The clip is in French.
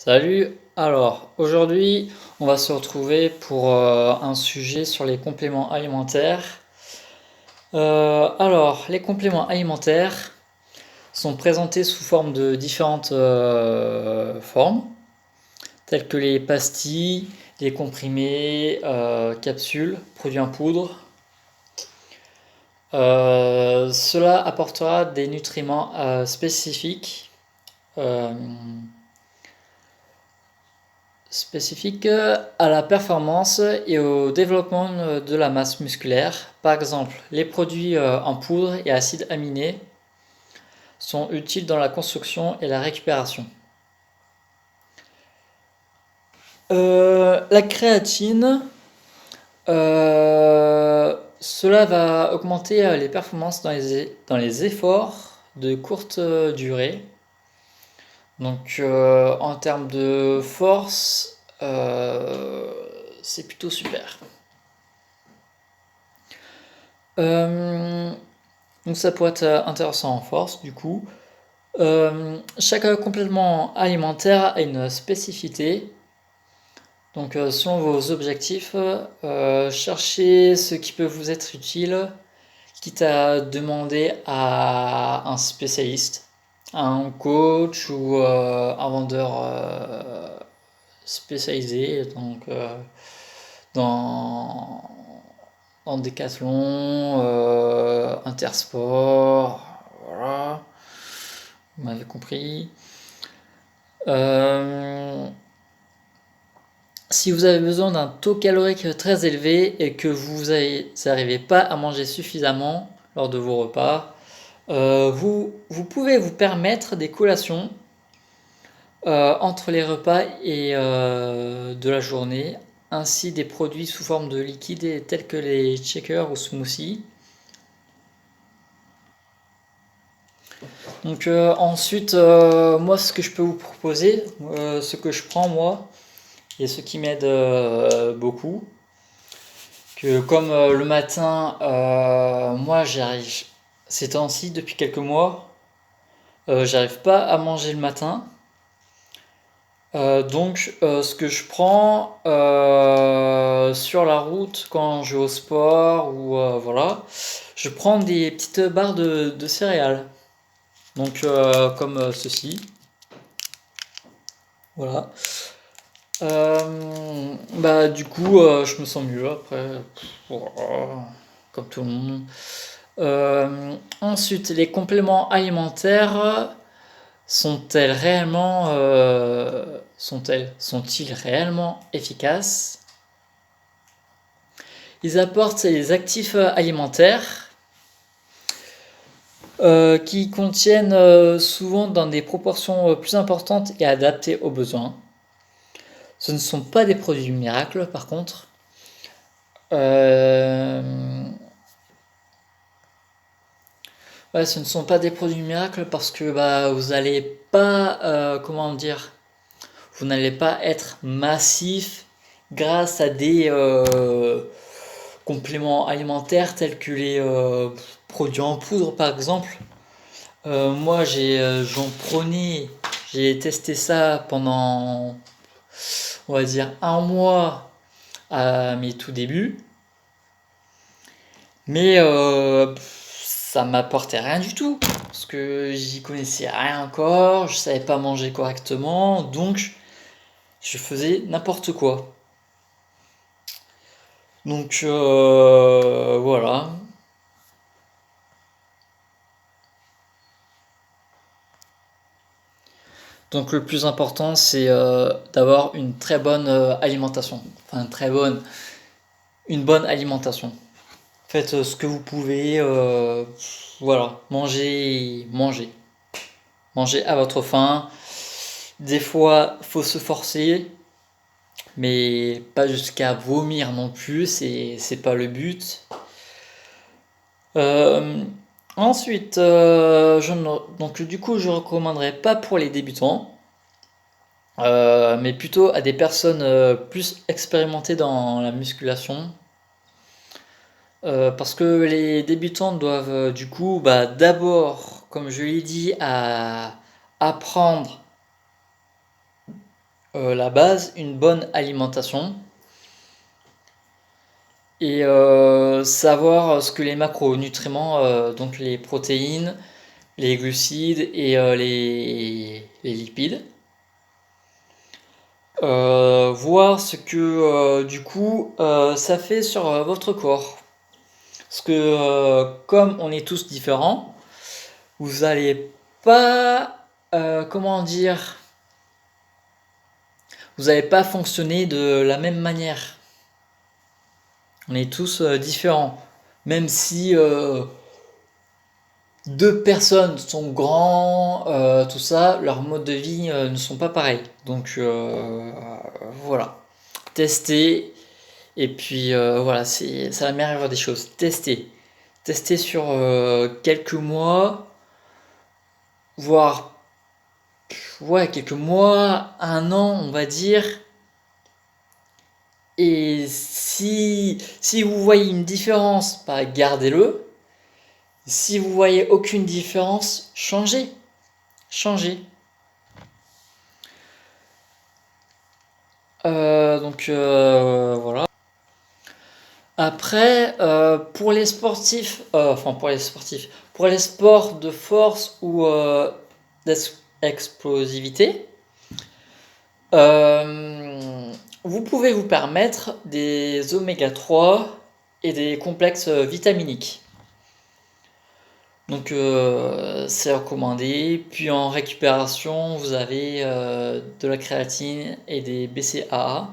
Salut, alors aujourd'hui on va se retrouver pour un sujet sur les compléments alimentaires. Alors les compléments alimentaires sont présentés sous forme de différentes formes, telles que les pastilles, les comprimés, capsules, produits en poudre. Cela apportera des nutriments spécifiques euh, spécifique à la performance et au développement de la masse musculaire. Par exemple, les produits en poudre et acides aminés sont utiles dans la construction et la récupération. La créatine, cela va augmenter les performances dans les efforts de courte durée. Donc en termes de force, c'est plutôt super. Euh, donc ça pourrait être intéressant en force du coup. Chaque complément alimentaire a une spécificité. Donc selon vos objectifs, cherchez ce qui peut vous être utile, quitte à demander à un spécialiste, un coach ou un vendeur spécialisé dans, dans Decathlon, Intersport, voilà, vous m'avez compris. Euh, Si vous avez besoin d'un taux calorique très élevé et que vous n'arrivez pas à manger suffisamment lors de vos repas, vous pouvez vous permettre des collations entre les repas et de la journée, ainsi des produits sous forme de liquide tels que les shakers ou smoothies. Donc ensuite, moi ce que je peux vous proposer, ce que je prends moi, et ce qui m'aide beaucoup, que comme le matin, moi j'arrive, ces temps-ci, depuis quelques mois, j'arrive pas à manger le matin. Donc ce que je prends sur la route quand je vais au sport ou voilà, je prends des petites barres de céréales. Donc comme ceci, voilà. Bah du coup je me sens mieux après, voilà, comme tout le monde. Ensuite, les compléments alimentaires sont-ils réellement efficaces? Ils apportent les actifs alimentaires qui contiennent souvent dans des proportions plus importantes et adaptées aux besoins. Ce ne sont pas des produits miracles, par contre. Euh, ouais, ce ne sont pas des produits miracles parce que bah, vous n'allez pas, comment dire, vous n'allez pas être massif grâce à des compléments alimentaires tels que les produits en poudre par exemple. Moi j'en prenais, j'ai testé ça pendant on va dire un mois à mes tout débuts, mais ça m'apportait rien du tout parce que j'y connaissais rien encore, je savais pas manger correctement, donc je faisais n'importe quoi. Donc voilà. Donc le plus important, c'est d'avoir une très bonne alimentation. Enfin, une bonne alimentation. Faites ce que vous pouvez. Voilà, mangez. Mangez à votre faim. Des fois, faut se forcer, mais pas jusqu'à vomir non plus. C'est pas le but. Euh, Ensuite, donc du coup, je recommanderais pas pour les débutants. Mais plutôt à des personnes plus expérimentées dans la musculation. Parce que les débutants doivent du coup bah, d'abord, comme je l'ai dit, à apprendre la base, une bonne alimentation et savoir ce que les macronutriments, donc les protéines, les glucides et les lipides. Voir ce que du coup ça fait sur votre corps. Parce que comme on est tous différents, vous allez pas, comment dire, vous n'allez pas fonctionner de la même manière. On est tous différents. Même si deux personnes sont grands, tout ça, leurs modes de vie ne sont pas pareils. Donc voilà. Tester. Et puis voilà, c'est la meilleure des choses. Tester. Tester sur quelques mois, voire ouais, quelques mois, un an, on va dire. Et si vous voyez une différence, bah, gardez-le. Si vous voyez aucune différence, changez. Changez. Donc voilà. Après, pour les sportifs, enfin pour les sportifs, pour les sports de force ou d'explosivité, vous pouvez vous permettre des oméga 3 et des complexes vitaminiques. Donc c'est recommandé. Puis en récupération, vous avez de la créatine et des BCAA.